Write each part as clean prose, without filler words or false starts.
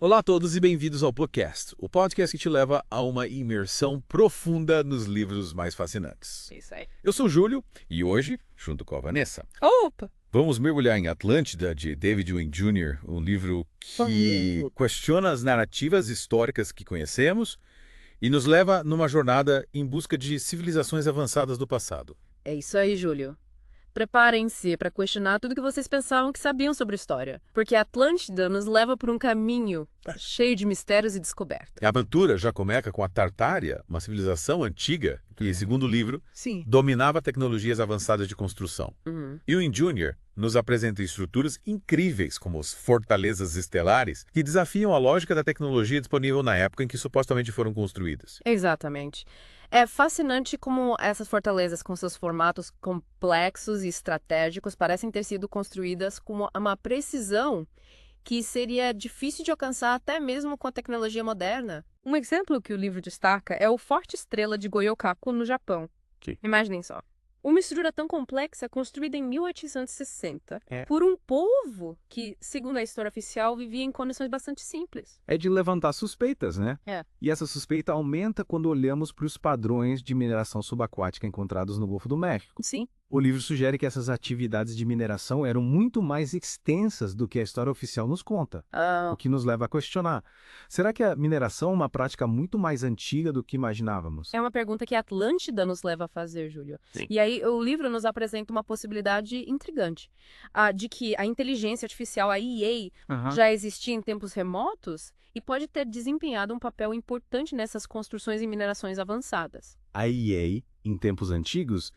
Olá a todos e bem-vindos ao podcast, o podcast que te leva a uma imersão profunda nos livros mais fascinantes. Isso aí. Eu sou o Júlio e hoje, junto com a Vanessa, Opa! vamos mergulhar em Atlântida, de David Wynne Jr., um livro que questiona as narrativas históricas que conhecemos e nos leva numa jornada em busca de civilizações avançadas do passado. É isso aí, Júlio. Preparem-se para questionar tudo que vocês pensavam que sabiam sobre a história, porque a Atlântida nos leva por um caminho cheio de mistérios e descobertas. A aventura já começa com a Tartária, uma civilização antiga que, segundo o livro, Sim. dominava tecnologias avançadas de construção. Ewing Jr. nos apresenta estruturas incríveis, como as fortalezas estelares, que desafiam a lógica da tecnologia disponível na época em que supostamente foram construídas. Exatamente. É fascinante como essas fortalezas, com seus formatos complexos e estratégicos, parecem ter sido construídas com uma precisão que seria difícil de alcançar até mesmo com a tecnologia moderna. Um exemplo que o livro destaca é o Forte Estrela de Goyokaku, no Japão. Sim. Imaginem só. Uma estrutura tão complexa construída em 1860 É. por um povo que, segundo a história oficial, vivia em condições bastante simples. É de levantar suspeitas, né? É. E essa suspeita aumenta quando olhamos para os padrões de mineração subaquática encontrados no Golfo do México. Sim. O livro sugere que essas atividades de mineração eram muito mais extensas do que a história oficial nos conta, o que nos leva a questionar. Será que a mineração é uma prática muito mais antiga do que imaginávamos? É uma pergunta que a Atlântida nos leva a fazer, Júlio. Sim. E aí o livro nos apresenta uma possibilidade intrigante, de que a inteligência artificial, a IA, já existia em tempos remotos e pode ter desempenhado um papel importante nessas construções e minerações avançadas. A EA, em tempos antigos,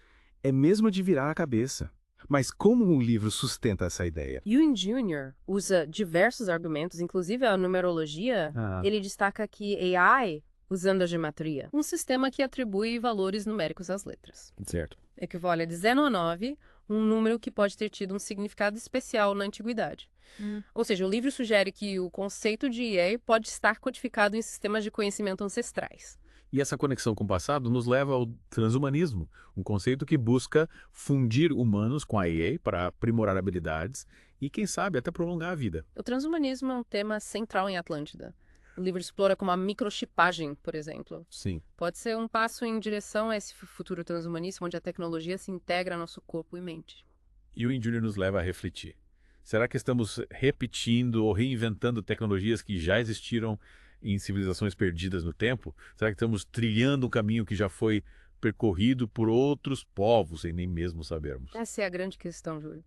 é mesmo de virar a cabeça. Mas como o livro sustenta essa ideia? Ewing Jr. usa diversos argumentos, inclusive a numerologia. Ele destaca que AI, usando a gematria, um sistema que atribui valores numéricos às letras. Certo. Equivale a de 0 a 9, um número que pode ter tido um significado especial na antiguidade. Ou seja, o livro sugere que o conceito de IA pode estar codificado em sistemas de conhecimento ancestrais. E essa conexão com o passado nos leva ao transhumanismo, um conceito que busca fundir humanos com a IA para aprimorar habilidades e, quem sabe, até prolongar a vida. O transhumanismo é um tema central em Atlântida. O livro explora como a microchipagem, por exemplo. Sim. Pode ser um passo em direção a esse futuro transhumanista, onde a tecnologia se integra ao nosso corpo e mente. E o Ewing Jr. nos leva a refletir. Será que estamos repetindo ou reinventando tecnologias que já existiram em civilizações perdidas no tempo? Será que estamos trilhando um caminho que já foi percorrido por outros povos sem nem mesmo sabermos? Essa é a grande questão, Júlio.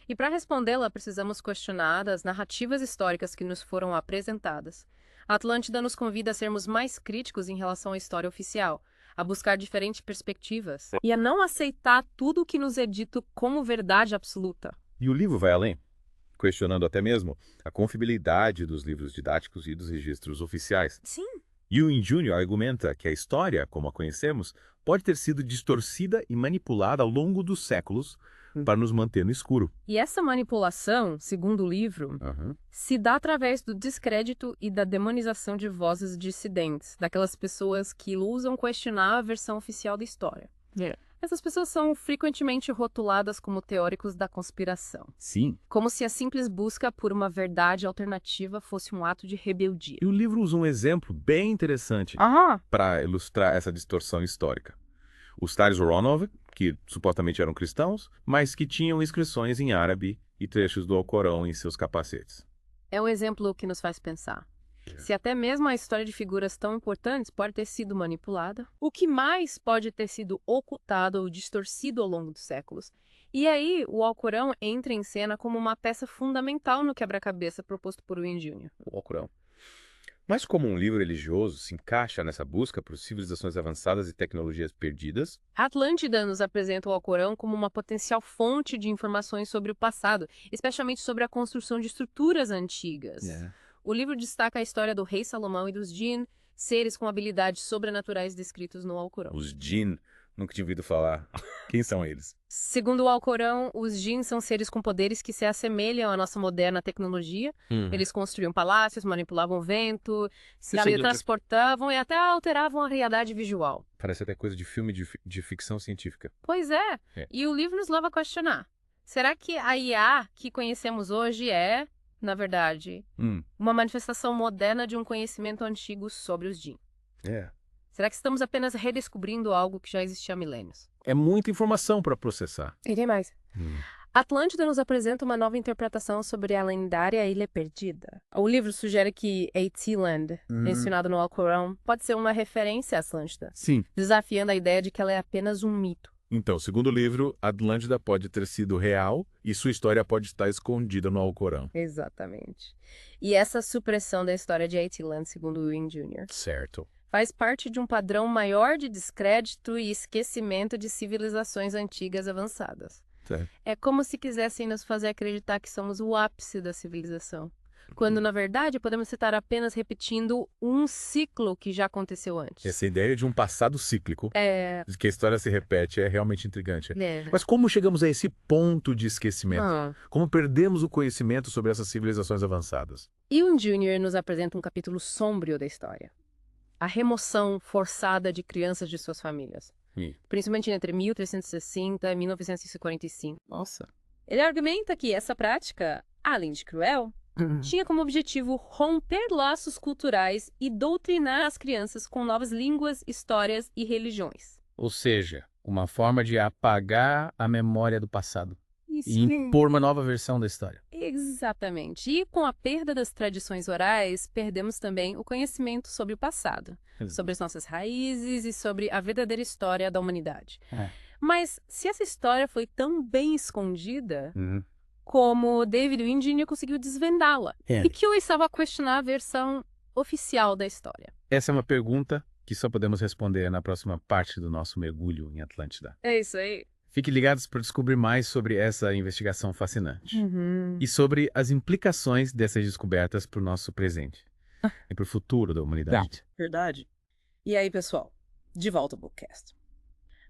E para respondê-la, precisamos questionar as narrativas históricas que nos foram apresentadas. A Atlântida nos convida a sermos mais críticos em relação à história oficial, a buscar diferentes perspectivas e a não aceitar tudo o que nos é dito como verdade absoluta. E o livro vai além, questionando até mesmo a confiabilidade dos livros didáticos e dos registros oficiais. Sim. Ewing Jr. argumenta que a história, como a conhecemos, pode ter sido distorcida e manipulada ao longo dos séculos para nos manter no escuro. E essa manipulação, segundo o livro, se dá através do descrédito e da demonização de vozes dissidentes, daquelas pessoas que ousam questionar a versão oficial da história. Essas pessoas são frequentemente rotuladas como teóricos da conspiração. Sim. Como se a simples busca por uma verdade alternativa fosse um ato de rebeldia. E o livro usa um exemplo bem interessante para ilustrar essa distorção histórica. Os Stares Romanov, que supostamente eram cristãos, mas que tinham inscrições em árabe e trechos do Alcorão em seus capacetes. É um exemplo que nos faz pensar. Se até mesmo a história de figuras tão importantes pode ter sido manipulada, o que mais pode ter sido ocultado ou distorcido ao longo dos séculos? E aí, o Alcorão entra em cena como uma peça fundamental no quebra-cabeça proposto por Ewing Jr. O Alcorão. Mas como um livro religioso se encaixa nessa busca por civilizações avançadas e tecnologias perdidas? A Atlântida nos apresenta o Alcorão como uma potencial fonte de informações sobre o passado, especialmente sobre a construção de estruturas antigas. O livro destaca a história do rei Salomão e dos Jinn, seres com habilidades sobrenaturais descritos no Alcorão. Os Jinn, nunca tinha ouvido falar. Quem são eles? Segundo o Alcorão, os Jinn são seres com poderes que se assemelham à nossa moderna tecnologia. Eles construíam palácios, manipulavam o vento, se teletransportavam e até alteravam a realidade visual. Parece até coisa de filme de ficção científica. Pois é. E o livro nos leva a questionar. Será que a IA que conhecemos hoje é, na verdade, uma manifestação moderna de um conhecimento antigo sobre os Jin? Será que estamos apenas redescobrindo algo que já existia há milênios? É muita informação para processar. E tem mais. Atlântida nos apresenta uma nova interpretação sobre a lendária Ilha Perdida. O livro sugere que AT-Land, mencionado no Alcorão, pode ser uma referência à Atlântida, Sim. desafiando a ideia de que ela é apenas um mito. Então, segundo o livro, Atlântida pode ter sido real e sua história pode estar escondida no Alcorão. Exatamente. E essa supressão da história de AT-Land, segundo Ewing Jr., Certo. faz parte de um padrão maior de descrédito e esquecimento de civilizações antigas avançadas. Certo. É como se quisessem nos fazer acreditar que somos o ápice da civilização, quando, na verdade, podemos estar apenas repetindo um ciclo que já aconteceu antes. Essa ideia de um passado cíclico, de que a história se repete, é realmente intrigante. Mas como chegamos a esse ponto de esquecimento? Como perdemos o conhecimento sobre essas civilizações avançadas? Ewing Jr. nos apresenta um capítulo sombrio da história. A remoção forçada de crianças de suas famílias. Principalmente entre 1360 e 1945. Nossa. Ele argumenta que essa prática, além de cruel, tinha como objetivo romper laços culturais e doutrinar as crianças com novas línguas, histórias e religiões. Ou seja, uma forma de apagar a memória do passado Isso. e impor uma nova versão da história. Exatamente. E com a perda das tradições orais, perdemos também o conhecimento sobre o passado, sobre as nossas raízes e sobre a verdadeira história da humanidade. Mas se essa história foi tão bem escondida, como David Ewing Jr. conseguiu desvendá-la? E que eu estava a questionar a versão oficial da história. Essa é uma pergunta que só podemos responder na próxima parte do nosso mergulho em Atlântida. É isso aí. Fiquem ligados para descobrir mais sobre essa investigação fascinante. E sobre as implicações dessas descobertas para o nosso presente e para o futuro da humanidade. Verdade. E aí, pessoal, de volta ao Bookcast.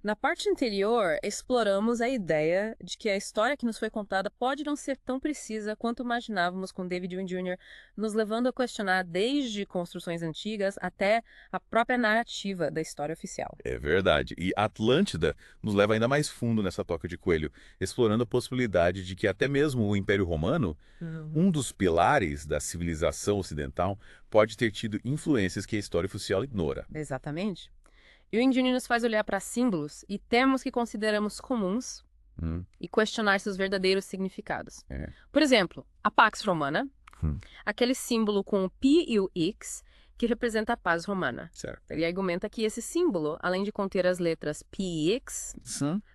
Na parte anterior, exploramos a ideia de que a história que nos foi contada pode não ser tão precisa quanto imaginávamos com David Ewing Jr., nos levando a questionar desde construções antigas até a própria narrativa da história oficial. É verdade. E Atlântida nos leva ainda mais fundo nessa toca de coelho, explorando a possibilidade de que até mesmo o Império Romano, um dos pilares da civilização ocidental, pode ter tido influências que a história oficial ignora. Exatamente. Ewing Jr. nos faz olhar para símbolos e termos que consideramos comuns e questionar seus verdadeiros significados. Por exemplo, a Pax Romana, aquele símbolo com o P e o X, que representa a paz romana. Certo. Ele argumenta que esse símbolo, além de conter as letras P e X,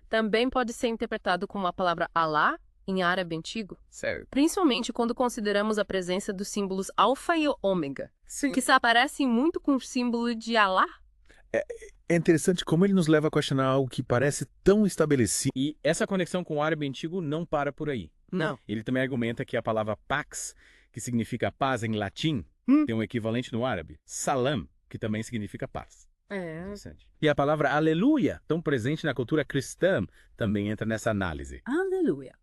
também pode ser interpretado como a palavra Alá em árabe antigo. Certo. Principalmente quando consideramos a presença dos símbolos alfa e ômega, que se aparecem muito com o símbolo de Alá. É interessante como ele nos leva a questionar algo que parece tão estabelecido. E essa conexão com o árabe antigo não para por aí. Não. Ele também argumenta que a palavra pax, que significa paz em latim, tem um equivalente no árabe, salam, que também significa paz. Interessante. E a palavra aleluia, tão presente na cultura cristã, também entra nessa análise. Aleluia.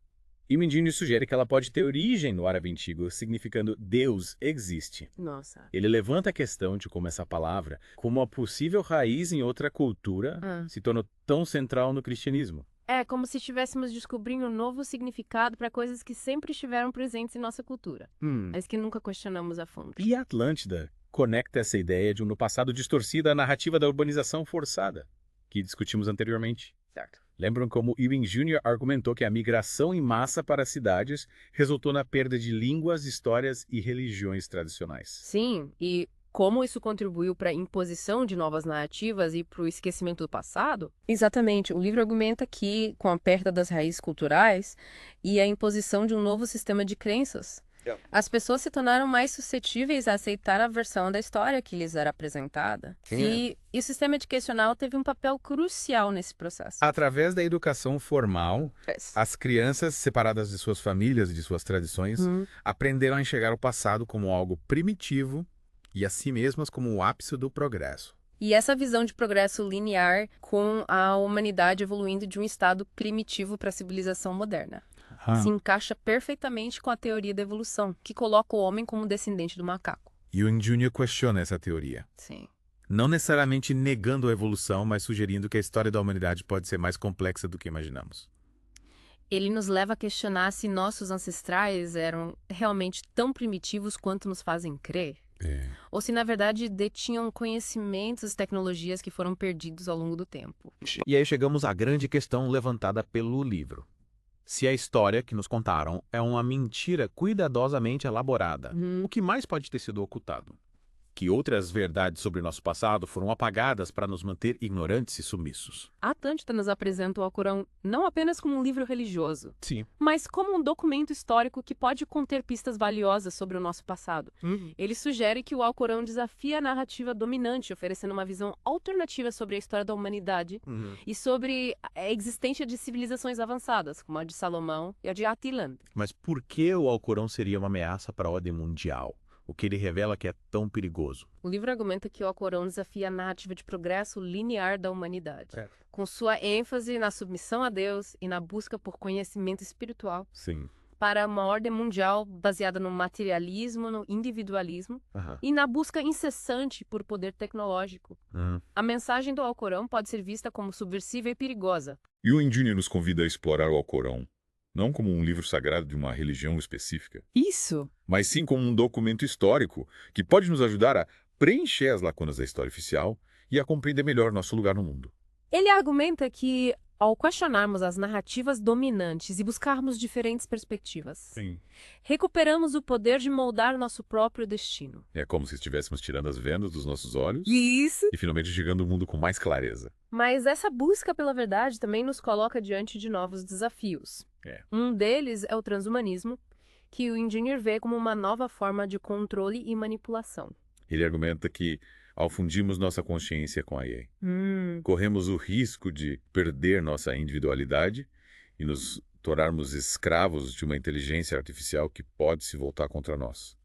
Ewing Jr. sugere que ela pode ter origem no árabe antigo, significando Deus existe. Nossa. Ele levanta a questão de como essa palavra, como uma possível raiz em outra cultura, se tornou tão central no cristianismo. É como se estivéssemos descobrindo um novo significado para coisas que sempre estiveram presentes em nossa cultura, mas que nunca questionamos a fundo. E a Atlântida conecta essa ideia de um no passado distorcida à narrativa da urbanização forçada, que discutimos anteriormente. Certo. Lembram como Ewing Jr. argumentou que a migração em massa para as cidades resultou na perda de línguas, histórias e religiões tradicionais. Sim, e como isso contribuiu para a imposição de novas narrativas e para o esquecimento do passado? Exatamente. O livro argumenta que, com a perda das raízes culturais e a imposição de um novo sistema de crenças, as pessoas se tornaram mais suscetíveis a aceitar a versão da história que lhes era apresentada. E o sistema educacional teve um papel crucial nesse processo. Através da educação formal, as crianças, separadas de suas famílias e de suas tradições, aprenderam a enxergar o passado como algo primitivo e a si mesmas como o ápice do progresso. E essa visão de progresso linear com a humanidade evoluindo de um estado primitivo para a civilização moderna se encaixa perfeitamente com a teoria da evolução, que coloca o homem como descendente do macaco. Ewing Jr. questiona essa teoria. Sim. Não necessariamente negando a evolução, mas sugerindo que a história da humanidade pode ser mais complexa do que imaginamos. Ele nos leva a questionar se nossos ancestrais eram realmente tão primitivos quanto nos fazem crer. Ou se, na verdade, detinham conhecimentos e tecnologias que foram perdidos ao longo do tempo. E aí chegamos à grande questão levantada pelo livro. Se a história que nos contaram é uma mentira cuidadosamente elaborada, o que mais pode ter sido ocultado? Que outras verdades sobre nosso passado foram apagadas para nos manter ignorantes e sumissos? A Atlântida nos apresenta o Alcorão não apenas como um livro religioso, Sim. mas como um documento histórico que pode conter pistas valiosas sobre o nosso passado. Ele sugere que o Alcorão desafia a narrativa dominante, oferecendo uma visão alternativa sobre a história da humanidade e sobre a existência de civilizações avançadas, como a de Salomão e a de Attilan. Mas por que o Alcorão seria uma ameaça para a ordem mundial? O que ele revela que é tão perigoso? O livro argumenta que o Alcorão desafia a narrativa de progresso linear da humanidade, com sua ênfase na submissão a Deus e na busca por conhecimento espiritual. Sim. Para uma ordem mundial baseada no materialismo, no individualismo e na busca incessante por poder tecnológico. A mensagem do Alcorão pode ser vista como subversiva e perigosa. E o Junior nos convida a explorar o Alcorão, não como um livro sagrado de uma religião específica. Isso! Mas sim como um documento histórico que pode nos ajudar a preencher as lacunas da história oficial e a compreender melhor nosso lugar no mundo. Ele argumenta que, ao questionarmos as narrativas dominantes e buscarmos diferentes perspectivas, recuperamos o poder de moldar nosso próprio destino. É como se estivéssemos tirando as vendas dos nossos olhos Isso! e finalmente chegando ao mundo com mais clareza. Mas essa busca pela verdade também nos coloca diante de novos desafios. Um deles é o transhumanismo, que o Junior vê como uma nova forma de controle e manipulação. Ele argumenta que, ao fundirmos nossa consciência com a IA, corremos o risco de perder nossa individualidade e nos tornarmos escravos de uma inteligência artificial que pode se voltar contra nós.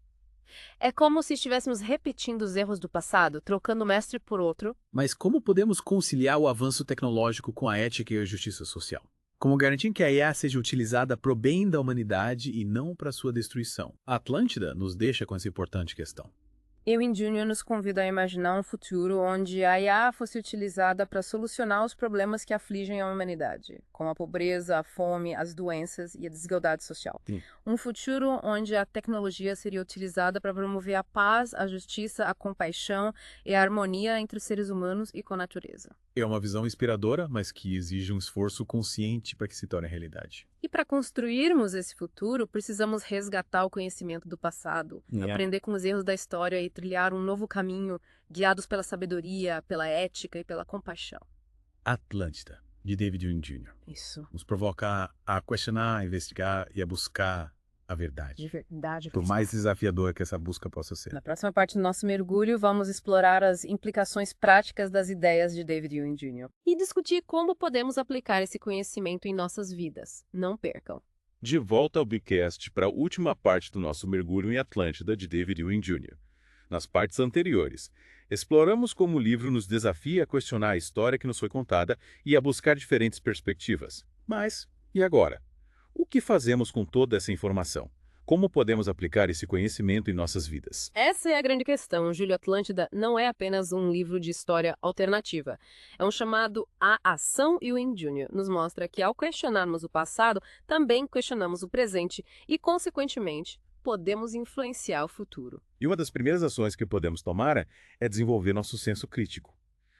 É como se estivéssemos repetindo os erros do passado, trocando o mestre por outro. Mas como podemos conciliar o avanço tecnológico com a ética e a justiça social? Como garantir que a IA seja utilizada para o bem da humanidade e não para sua destruição? A Atlântida nos deixa com essa importante questão. Eu Junior nos convida a imaginar um futuro onde a IA fosse utilizada para solucionar os problemas que afligem a humanidade, como a pobreza, a fome, as doenças e a desigualdade social. Um futuro onde a tecnologia seria utilizada para promover a paz, a justiça, a compaixão e a harmonia entre os seres humanos e com a natureza. É uma visão inspiradora, mas que exige um esforço consciente para que se torne realidade. E para construirmos esse futuro, precisamos resgatar o conhecimento do passado, aprender com os erros da história e trilhar um novo caminho, guiados pela sabedoria, pela ética e pela compaixão. Atlântida, de David Hume Jr. Isso. Nos provoca a questionar, a investigar e a buscar a verdade. De verdade. Por mais desafiador que essa busca possa ser. Na próxima parte do nosso mergulho, vamos explorar as implicações práticas das ideias de David Hume Jr. e discutir como podemos aplicar esse conhecimento em nossas vidas. Não percam. De volta ao Bicast para a última parte do nosso mergulho em Atlântida de David Hume Jr. Nas partes anteriores, exploramos como o livro nos desafia a questionar a história que nos foi contada e a buscar diferentes perspectivas. Mas, e agora? O que fazemos com toda essa informação? Como podemos aplicar esse conhecimento em nossas vidas? Essa é a grande questão. Júlio, Atlântida não é apenas um livro de história alternativa. É um chamado à ação e o Hume Jr. nos mostra que, ao questionarmos o passado, também questionamos o presente e, consequentemente, podemos influenciar o futuro. E uma das primeiras ações que podemos tomar é desenvolver nosso senso crítico.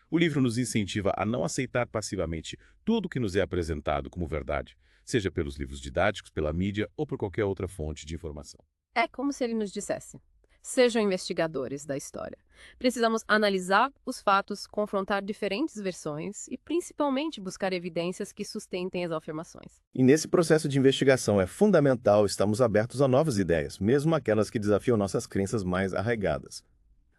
O livro nos incentiva a não aceitar passivamente tudo que nos é apresentado como verdade, seja pelos livros didáticos, pela mídia ou por qualquer outra fonte de informação. É como se ele nos dissesse: sejam investigadores da história. Precisamos analisar os fatos, confrontar diferentes versões e, principalmente, buscar evidências que sustentem as afirmações. E nesse processo de investigação é fundamental estarmos abertos a novas ideias, mesmo aquelas que desafiam nossas crenças mais arraigadas.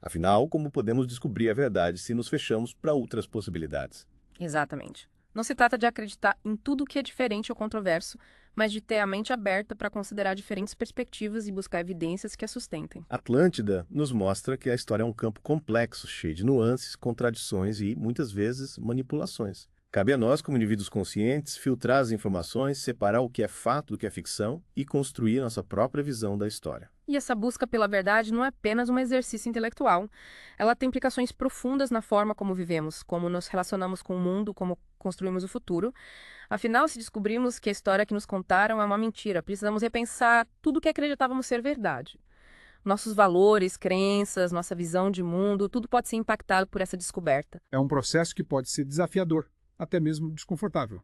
Afinal, como podemos descobrir a verdade se nos fechamos para outras possibilidades? Exatamente. Não se trata de acreditar em tudo que é diferente ou controverso, mas de ter a mente aberta para considerar diferentes perspectivas e buscar evidências que a sustentem. Atlântida nos mostra que a história é um campo complexo, cheio de nuances, contradições e, muitas vezes, manipulações. Cabe a nós, como indivíduos conscientes, filtrar as informações, separar o que é fato do que é ficção e construir nossa própria visão da história. E essa busca pela verdade não é apenas um exercício intelectual. Ela tem implicações profundas na forma como vivemos, como nos relacionamos com o mundo, como construímos o futuro. Afinal, se descobrimos que a história que nos contaram é uma mentira, precisamos repensar tudo o que acreditávamos ser verdade. Nossos valores, crenças, nossa visão de mundo, tudo pode ser impactado por essa descoberta. É um processo que pode ser desafiador, até mesmo desconfortável,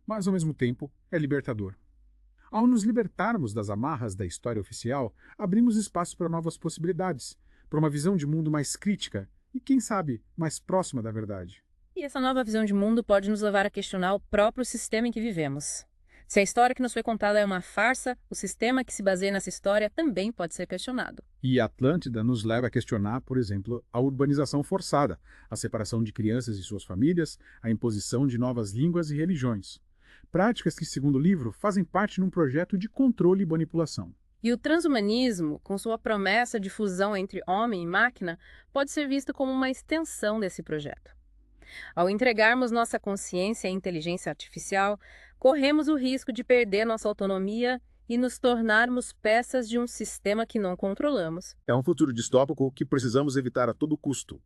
mas ao mesmo tempo é libertador. Ao nos libertarmos das amarras da história oficial, abrimos espaço para novas possibilidades, para uma visão de mundo mais crítica e, quem sabe, mais próxima da verdade. E essa nova visão de mundo pode nos levar a questionar o próprio sistema em que vivemos. Se a história que nos foi contada é uma farsa, o sistema que se baseia nessa história também pode ser questionado. E Atlântida nos leva a questionar, por exemplo, a urbanização forçada, a separação de crianças e suas famílias, a imposição de novas línguas e religiões. Práticas que, segundo o livro, fazem parte de um projeto de controle e manipulação. E o transhumanismo, com sua promessa de fusão entre homem e máquina, pode ser visto como uma extensão desse projeto. Ao entregarmos nossa consciência à inteligência artificial, corremos o risco de perder nossa autonomia e nos tornarmos peças de um sistema que não controlamos. É um futuro distópico que precisamos evitar a todo custo.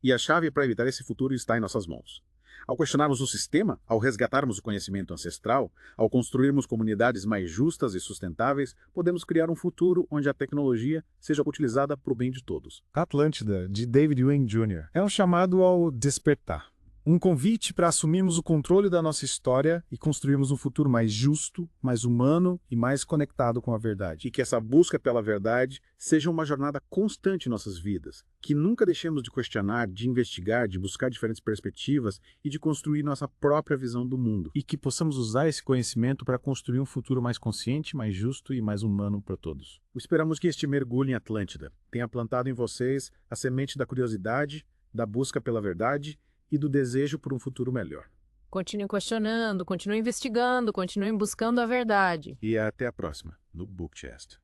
E a chave para evitar esse futuro está em nossas mãos. Ao questionarmos o sistema, ao resgatarmos o conhecimento ancestral, ao construirmos comunidades mais justas e sustentáveis, podemos criar um futuro onde a tecnologia seja utilizada para o bem de todos. Atlântida, de David Wayne Jr., é um chamado ao despertar. Um convite para assumirmos o controle da nossa história e construirmos um futuro mais justo, mais humano e mais conectado com a verdade. E que essa busca pela verdade seja uma jornada constante em nossas vidas. Que nunca deixemos de questionar, de investigar, de buscar diferentes perspectivas e de construir nossa própria visão do mundo. E que possamos usar esse conhecimento para construir um futuro mais consciente, mais justo e mais humano para todos. Esperamos que este mergulho em Atlântida tenha plantado em vocês a semente da curiosidade, da busca pela verdade e do desejo por um futuro melhor. Continuem questionando, continuem investigando, continuem buscando a verdade. E até a próxima, no Bookchest.